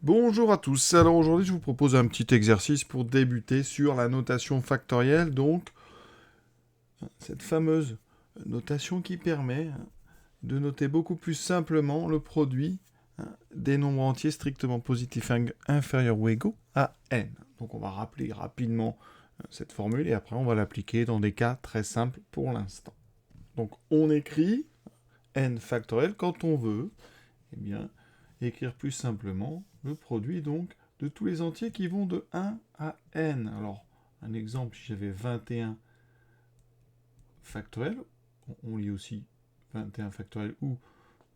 Bonjour à tous, alors aujourd'hui je vous propose un petit exercice pour débuter sur la notation factorielle, donc cette fameuse notation qui permet de noter beaucoup plus simplement le produit des nombres entiers strictement positifs inférieurs ou égaux à n. Donc on va rappeler rapidement cette formule et après on va l'appliquer dans des cas très simples pour l'instant. Donc on écrit n factoriel quand on veut, eh bien, écrire plus simplement le produit donc de tous les entiers qui vont de 1 à n. Alors, un exemple, si j'avais 21 factoriel, on lit aussi 21 factoriel ou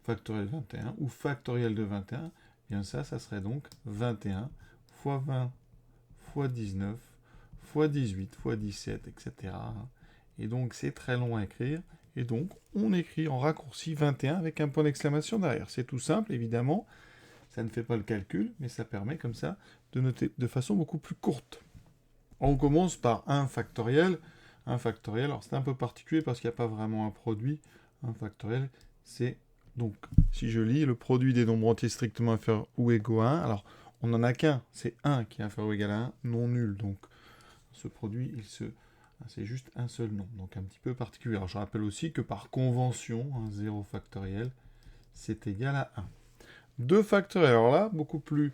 factoriel 21 ou factoriel de 21, bien ça serait donc 21 fois 20 fois 19 fois 18 fois 17, etc. Et donc c'est très long à écrire. Et donc on écrit en raccourci 21 avec un point d'exclamation derrière. C'est tout simple, évidemment. Ça ne fait pas le calcul, mais ça permet comme ça de noter de façon beaucoup plus courte. On commence par 1 factoriel. 1 factoriel, alors c'est un peu particulier parce qu'il n'y a pas vraiment un produit. 1 factoriel, c'est donc, si je lis, le produit des nombres entiers strictement inférieurs ou égaux à 1. Alors, on n'en a qu'un, c'est 1 qui est inférieur ou égal à 1, non nul. Donc, ce produit, c'est juste un seul nombre, donc un petit peu particulier. Alors, je rappelle aussi que par convention, 0 factoriel, c'est égal à 1. 2 factoriels, alors là, beaucoup plus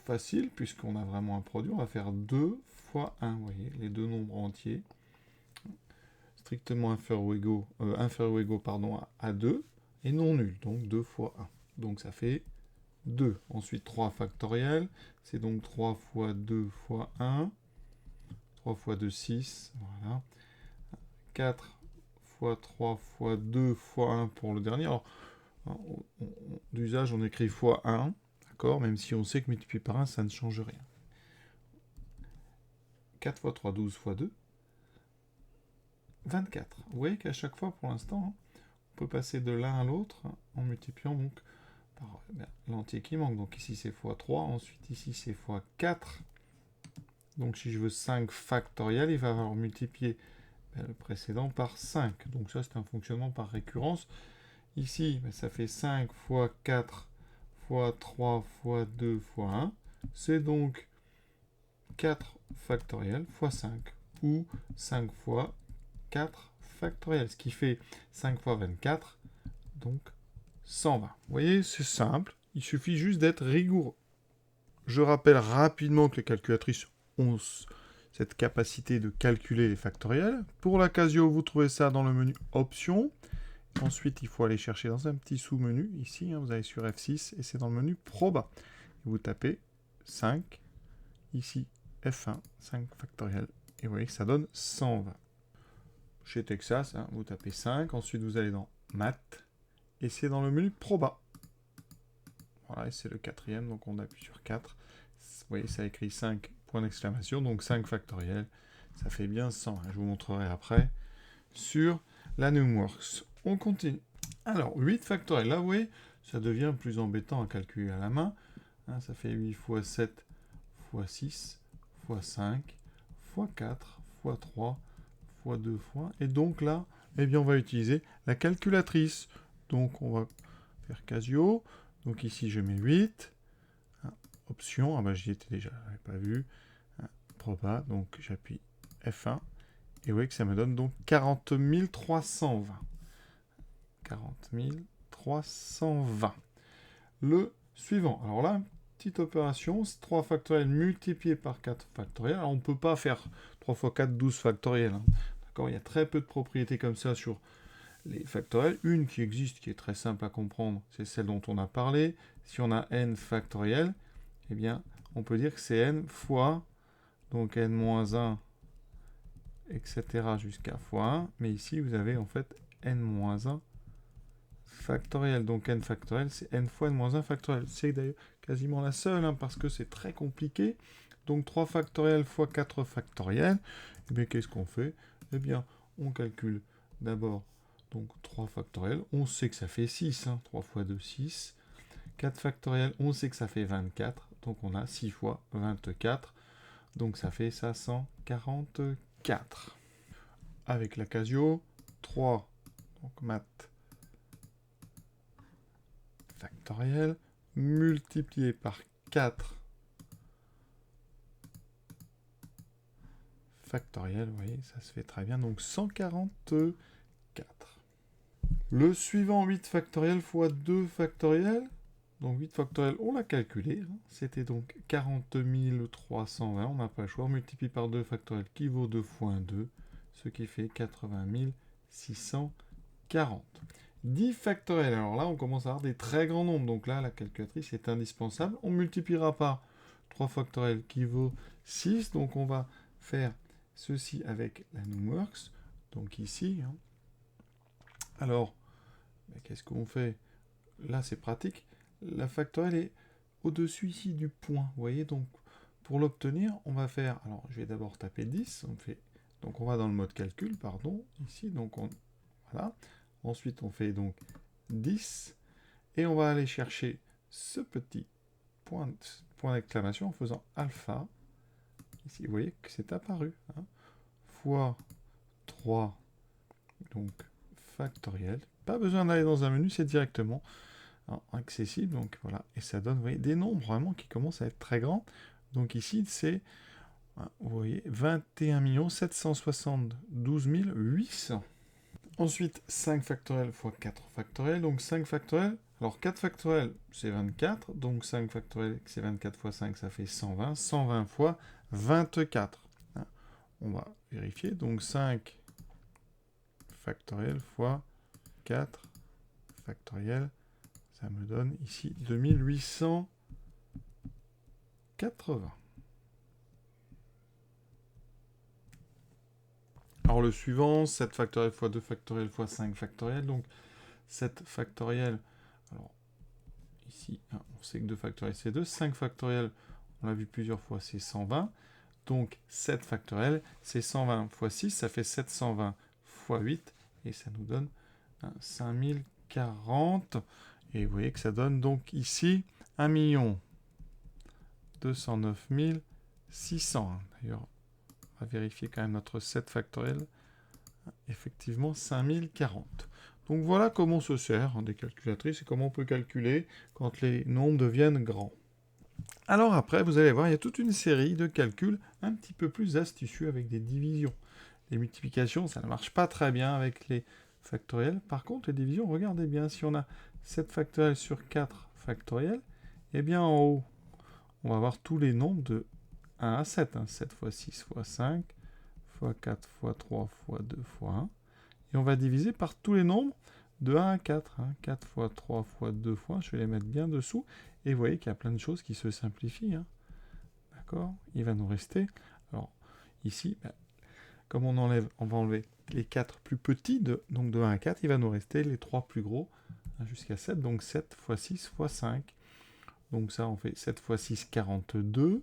facile, puisqu'on a vraiment un produit, on va faire 2 fois 1, vous voyez, les deux nombres entiers, strictement inférieurs ou égaux à 2, et non nuls, donc 2 fois 1. Donc ça fait 2. Ensuite, 3 factoriels, c'est donc 3 fois 2 fois 1, 3 fois 2, 6, voilà. 4 fois 3 fois 2 fois 1 pour le dernier. Alors, d'usage, on écrit fois 1, d'accord, même si on sait que multiplié par 1, ça ne change rien. 4 fois 3, 12 fois 2, 24. Vous voyez qu'à chaque fois, pour l'instant, on peut passer de l'un à l'autre en multipliant donc par l'entier qui manque. Donc ici, c'est fois 3. Ensuite, ici, c'est fois 4. Donc si je veux 5 factoriel, il va falloir multiplier le précédent par 5. Donc ça, c'est un fonctionnement par récurrence. Ici, ça fait 5 fois 4 fois 3 fois 2 fois 1. C'est donc 4 factoriel fois 5. Ou 5 fois 4 factoriel. Ce qui fait 5 fois 24, donc 120. Vous voyez, c'est simple. Il suffit juste d'être rigoureux. Je rappelle rapidement que les calculatrices ont cette capacité de calculer les factoriels. Pour la Casio, vous trouvez ça dans le menu Options. Ensuite, il faut aller chercher dans un petit sous-menu. Ici, vous allez sur F6 et c'est dans le menu Proba. Vous tapez 5. Ici, F1, 5 factoriel. Et vous voyez que ça donne 120. Chez Texas, vous tapez 5. Ensuite, vous allez dans Math. Et c'est dans le menu Proba. Voilà, et c'est le quatrième, donc on appuie sur 4. Vous voyez, ça écrit 5 points d'exclamation, donc 5 factoriel. Ça fait bien 100. Je vous montrerai après sur la Numworks. On continue. Alors, 8 factoriel. Là, vous voyez, ça devient plus embêtant à calculer à la main. Ça fait 8 fois 7 fois 6 fois 5 fois 4 fois 3 fois 2 fois. Et donc là, eh bien, on va utiliser la calculatrice. Donc, on va faire Casio. Donc ici, je mets 8. Option, j'y étais déjà, je n'avais pas vu. Proba, donc j'appuie F1. Et vous voyez que ça me donne donc 40 320. 40 320. Le suivant. Alors là, petite opération, 3 factoriel multiplié par 4 factoriel. Alors on ne peut pas faire 3 fois 4, 12 factoriel. D'accord, il y a très peu de propriétés comme ça sur les factoriels. Une qui existe, qui est très simple à comprendre, c'est celle dont on a parlé. Si on a n factoriel, eh bien, on peut dire que c'est n fois, donc n-1, etc. jusqu'à fois 1. Mais ici, vous avez en fait n-1 factoriel. Donc n factoriel, c'est n fois n-1 factoriel. C'est d'ailleurs quasiment la seule, parce que c'est très compliqué. Donc 3 factoriel fois 4 factoriel. Eh bien, qu'est-ce qu'on fait? Eh bien, on calcule d'abord donc 3 factoriel. On sait que ça fait 6. 3 fois 2, 6. 4 factoriel, on sait que ça fait 24. Donc on a 6 fois 24. Donc ça fait 544. Avec la Casio, 3, donc math factoriel, multiplié par 4 factoriel, vous voyez, ça se fait très bien, donc 144. Le suivant, 8 factoriel fois 2 factoriel, donc 8 factoriel, on l'a calculé, hein. C'était donc 40 320, on n'a pas le choix, on multiplie par 2 factoriel qui vaut 2 fois 1, 2, ce qui fait 80 640. 10 factoriel, alors là on commence à avoir des très grands nombres, donc là la calculatrice est indispensable, on multipliera par 3 factoriel qui vaut 6, donc on va faire ceci avec la Numworks, donc ici. Hein. Alors, qu'est-ce qu'on fait? Là, c'est pratique. La factorielle est au-dessus ici du point. Vous voyez, donc pour l'obtenir, on va faire... Alors, je vais d'abord taper 10. Donc, on va dans le mode calcul, pardon, ici. Donc, voilà. Ensuite, on fait donc 10. Et on va aller chercher ce petit point d'exclamation en faisant alpha. Ici, vous voyez que c'est apparu. Hein, fois 3, donc factoriel. Pas besoin d'aller dans un menu, c'est directement accessible. Donc voilà, et ça donne, vous voyez, des nombres vraiment qui commencent à être très grands. Donc ici, c'est, vous voyez, 21 772 800. Ensuite, 5 factoriel fois 4 factoriel. Donc 5 factoriel. Alors 4 factoriel, c'est 24. Donc 5 factoriel, c'est 24 fois 5, ça fait 120. 120 fois 24. On va vérifier. Donc 5 factoriel fois 4 factoriel. Ça me donne ici 2880. Alors le suivant, 7 factoriel fois 2 factoriel fois 5 factoriel. Donc 7 factoriel, alors ici, on sait que 2 factoriel c'est 2. 5 factoriel, on l'a vu plusieurs fois, c'est 120. Donc 7 factoriel, c'est 120 fois 6, ça fait 720 fois 8. Et ça nous donne 5040. Et vous voyez que ça donne donc ici 1 209 600. D'ailleurs, on va vérifier quand même notre 7 factoriel. Effectivement, 5040. Donc voilà comment on se sert des calculatrices et comment on peut calculer quand les nombres deviennent grands. Alors après, vous allez voir, il y a toute une série de calculs un petit peu plus astucieux avec des divisions. Les multiplications, ça ne marche pas très bien avec les factoriels. Par contre, les divisions, regardez bien, si on a 7 factoriel sur 4 factoriel, eh bien en haut, on va avoir tous les nombres de 1 à 7. Hein. 7 fois 6 fois 5, fois 4 fois 3 fois 2 fois 1. Et on va diviser par tous les nombres de 1 à 4. Hein. 4 fois 3 fois 2 fois 1. Je vais les mettre bien dessous. Et vous voyez qu'il y a plein de choses qui se simplifient. Hein. D'accord? Il va nous rester... Alors, ici, comme on va enlever les 4 plus petits, donc de 1 à 4, il va nous rester les 3 plus gros, hein, jusqu'à 7. Donc 7 fois 6 fois 5. Donc ça, on fait 7 fois 6, 42,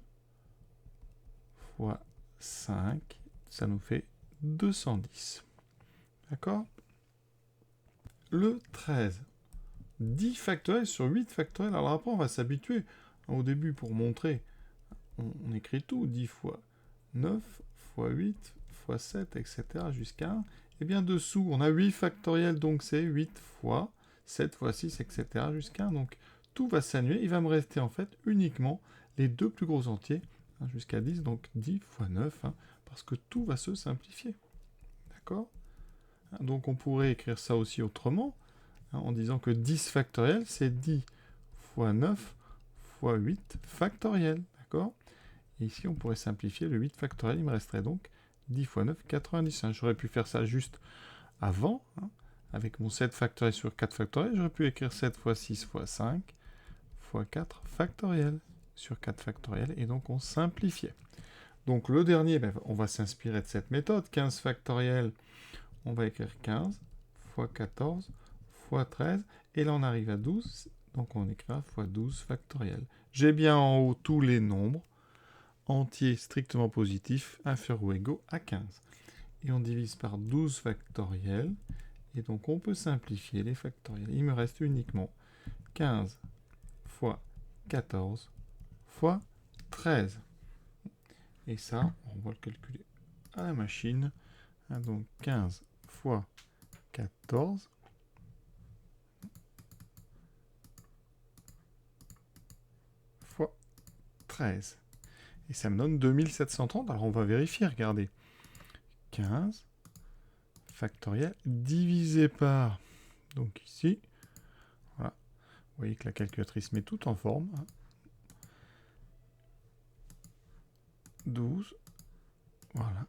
fois 5, ça nous fait 210. D'accord? Le 13. 10 factoriel sur 8 factoriel. Alors après, on va s'habituer. Au début, pour montrer, on écrit tout. 10 fois 9, fois 8, fois 7, etc. jusqu'à 1. Et bien dessous, on a 8 factoriel, donc c'est 8 fois 7 fois 6, etc. jusqu'à 1. Donc tout va s'annuler. Il va me rester en fait uniquement les deux plus gros entiers, hein, jusqu'à 10. Donc 10 fois 9, hein, parce que tout va se simplifier. D'accord? Donc on pourrait écrire ça aussi autrement, hein, en disant que 10 factoriel, c'est 10 fois 9 fois 8 factoriel. D'accord? Et ici, on pourrait simplifier le 8 factoriel. Il me resterait donc 10 fois 9, 90. Hein. J'aurais pu faire ça juste avant, hein, avec mon 7 factoriel sur 4 factoriel. J'aurais pu écrire 7 fois 6 fois 5 fois 4 factoriel sur 4 factoriel. Et donc, on simplifiait. Donc, le dernier, on va s'inspirer de cette méthode. 15 factoriel, on va écrire 15 fois 14 fois 13. Et là, on arrive à 12. Donc, on écrira fois 12 factoriel. J'ai bien en haut tous les nombres entiers strictement positifs, inférieurs ou égaux à 15. Et on divise par 12 factoriel. Et donc, on peut simplifier les factoriels. Il me reste uniquement 15 fois 14 fois 13. Et ça, on va le calculer à la machine. Donc, 15 fois 14. 13. Et ça me donne 2730. Alors on va vérifier, regardez. 15 factoriel divisé par... Donc ici, voilà. Vous voyez que la calculatrice met tout en forme. 12. Voilà.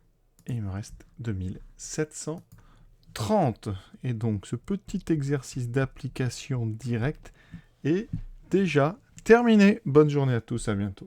Et il me reste 2730. Et donc ce petit exercice d'application directe est déjà terminé. Bonne journée à tous, à bientôt.